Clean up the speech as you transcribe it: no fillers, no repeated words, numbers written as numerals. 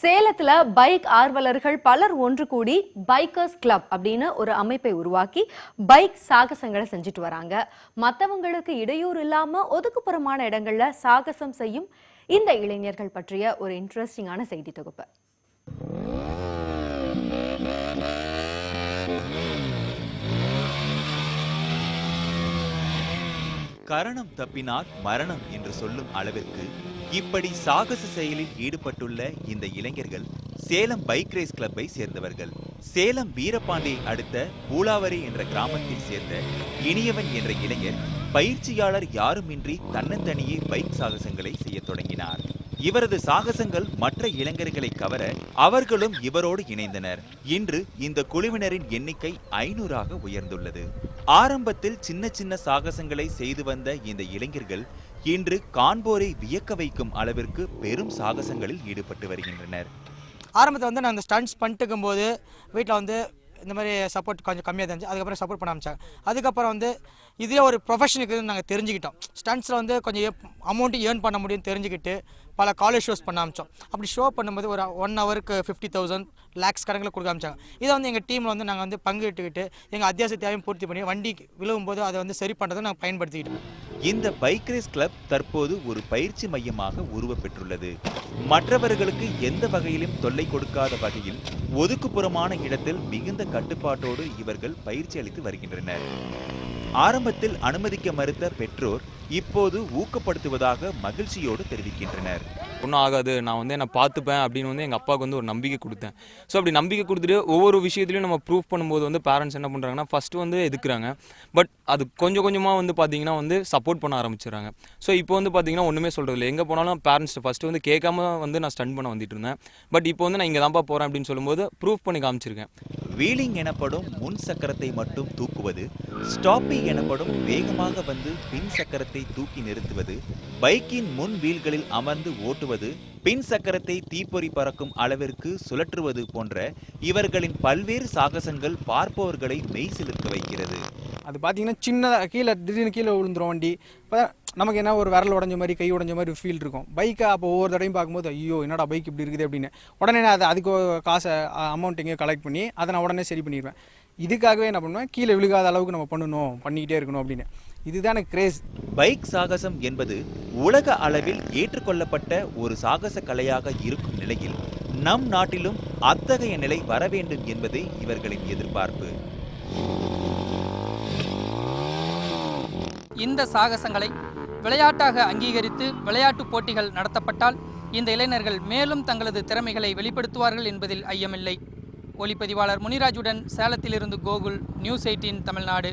சேலத்துல பைக் ஆர்வலர்கள் பலர் ஒன்று கூடி பைக்கர்ஸ் கிளப் அப்படின்னு ஒரு அமைப்பை உருவாக்கி பைக் சாகசங்களை செஞ்சுட்டு வராங்க. மற்றவங்களுக்கு இடையூறு இல்லாம ஒதுக்குப்புறமான இடங்கள்ல சாகசம் செய்யும் இந்த இளைஞர்கள் பற்றிய ஒரு இன்ட்ரெஸ்டிங்கான செய்தி தொகுப்பு. கரணம் தப்பினால் மரணம் என்று சொல்லும் அளவிற்கு இப்படி சாகச செயலில் ஈடுபட்டுள்ள இந்த இளைஞர்கள் சேலம் பைக் ரேஸ் கிளப்பை சேர்ந்தவர்கள். சேலம் வீரபாண்டியை அடுத்த பூலாவரி என்ற கிராமத்தில் சேர்ந்த இனியவன் என்ற இளைஞர் பயிற்சியாளர் யாருமின்றி தன்னந்தனியே பைக் சாகசங்களை செய்ய தொடங்கினார். இவரது சாகசங்கள் மற்ற இளைஞர்களை கவர அவர்களும் இவரோடு இணைந்தனர். இன்று இந்த குழுவினரின் எண்ணிக்கை 500ஆக உயர்ந்துள்ளது. ஆரம்பத்தில் சின்ன சின்ன சாகசங்களை செய்து வந்த இந்த இளைஞர்கள் இன்று காண்போரை வியக்க வைக்கும் அளவிற்கு பெரும் சாகசங்களில் ஈடுபட்டு வருகின்றனர். ஆரம்பத்தில் வந்து நான் அந்த ஸ்டண்ட்ஸ் பண்ணிட்டு இருக்கும்போது வீட்டில் வந்து இந்த மாதிரி சப்போர்ட் கொஞ்சம் கம்மியாக இருந்துச்சு. அதுக்கப்புறம் சப்போர்ட் பண்ண ஆரம்பிச்சாங்க. அதுக்கப்புறம் வந்து இதே ஒரு ப்ரொஃபஷனுக்கு நாங்கள் தெரிஞ்சுக்கிட்டோம். ஸ்டண்ட்ஸில் வந்து கொஞ்சம் அமௌண்ட்டு ஏர்ன் பண்ண முடியும்னு தெரிஞ்சுக்கிட்டு பல காலேஜ் ஷோஸ் பண்ண ஆரம்பித்தோம். அப்படி ஷோ பண்ணும்போது ஒரு 1 ஹவருக்கு 50,000 லேக்ஸ் கணக்கில் கொடுக்க ஆரம்பிச்சாங்க. இதை வந்து எங்கள் டீமில் வந்து நாங்கள் வந்து பங்கிட்டுக்கிட்டு எங்கள் அத்தியாவசிய தேவையும் பூர்த்தி பண்ணி வண்டி விழுகும்போது அதை வந்து சரி பண்ணுறதை நாங்கள் பயன்படுத்திக்கிட்டோம். இந்த பைக் ரேஸ் கிளப் தற்போது ஒரு பயிற்சி மையமாக உருவப்பெற்றுள்ளது. மற்றவர்களுக்கு எந்த வகையிலும் தொல்லை கொடுக்காத வகையில் ஒதுக்குப்புறமான இடத்தில் மிகுந்த கட்டுப்பாட்டோடு இவர்கள் பயிற்சி அளித்து வருகின்றனர். ஆரம்பத்தில் அனுமதிக்க மறுத்த பெற்றோர் இப்போது ஊக்கப்படுத்துவதாக மகிழ்ச்சியோடு தெரிவிக்கின்றனர். ஒன்றும் ஆகாது, நான் வந்து என்னை பார்த்துப்பேன் அப்படின்னு வந்து எங்கள் அப்பாவுக்கு வந்து ஒரு நம்பிக்கை கொடுத்தேன். ஸோ அப்படி நம்பிக்கை கொடுத்துட்டு ஒவ்வொரு விஷயத்துலையும் நம்ம ப்ரூஃப் பண்ணும்போது வந்து பேரண்ட்ஸ் என்ன பண்ணுறாங்கன்னா ஃபஸ்ட்டு வந்து எதுக்குறாங்க. பட் அது கொஞ்சம் கொஞ்சமாக வந்து பார்த்தீங்கன்னா வந்து சப்போர்ட் பண்ண ஆரம்பிச்சிடுறாங்க. ஸோ இப்போ வந்து பார்த்தீங்கன்னா ஒன்றுமே சொல்கிறது இல்லை. எங்கே போனாலும் பேரண்ட்ஸ் ஃபஸ்ட்டு வந்து கேட்காம வந்து நான் ஸ்டண்ட் பண்ண வந்துட்டு இருந்தேன். பட் இப்போ வந்து நான் இங்கே தான்ப்பா போகிறேன் அப்படின்னு சொல்லும்போது ப்ரூஃப் பண்ணி காமிச்சிருக்கேன். வீலிங் எனப்படும் முன் சக்கரத்தை மட்டும் தூக்குவது, ஸ்டாப்பிங் எனப்படும் வேகமாக வந்து பின் சக்கரத்தை தூக்கி நிறுத்துவது, பைக்கின் முன் வீல்களில் அமர்ந்து ஓட்டுவது, பின் சக்கரத்தை தீப்பொறி பறக்கும் அளவிற்கு சுழற்றுவது போன்ற இவர்களின் பல்வேறு சாகசங்கள் பார்ப்பவர்களை மெய் சிலிர்க்க வைக்கிறது. அது பார்த்தீங்கன்னா சின்னதாக திடீர்னு கீழே விழுந்துரும் வண்டி. இப்போ நமக்கு என்ன ஒரு விரல் உடஞ்ச மாதிரி கை உடஞ்ச மாதிரி ஃபீல் இருக்கும். பைக்கை அப்போ ஒவ்வொரு தடையும் பார்க்கும்போது ஐயோ என்னடா பைக் இப்படி இருக்குது அப்படின்னு உடனே நான் அதுக்கு காசை அமௌண்ட் எங்கேயோ கலெக்ட் பண்ணி அதை நான் உடனே சரி பண்ணிடுவேன். இதுக்காகவே என்ன பண்ணுவேன், கீழே விழுகாத அளவுக்கு நம்ம பண்ணிக்கிட்டே இருக்கணும் அப்படின்னு. இதுதான் எனக்கு கிரேஸ். பைக் சாகசம் என்பது உலக அளவில் ஏற்றுக்கொள்ளப்பட்ட ஒரு சாகச கலையாக இருக்கும் நிலையில் நம் நாட்டிலும் அத்தகைய நிலை வர வேண்டும் என்பதே இவர்களின் எதிர்பார்ப்பு. இந்த சாகசங்களை விளையாட்டாக அங்கீகரித்து விளையாட்டு போட்டிகள் நடத்தப்பட்டால் இந்த இளைஞர்கள் மேலும் தங்களது திறமைகளை வெளிப்படுத்துவார்கள் என்பதில் ஐயமில்லை. ஒளிப்பதிவாளர் முனிராஜுடன் சேலத்திலிருந்து கோகுல், நியூஸ் 18 தமிழ்நாடு.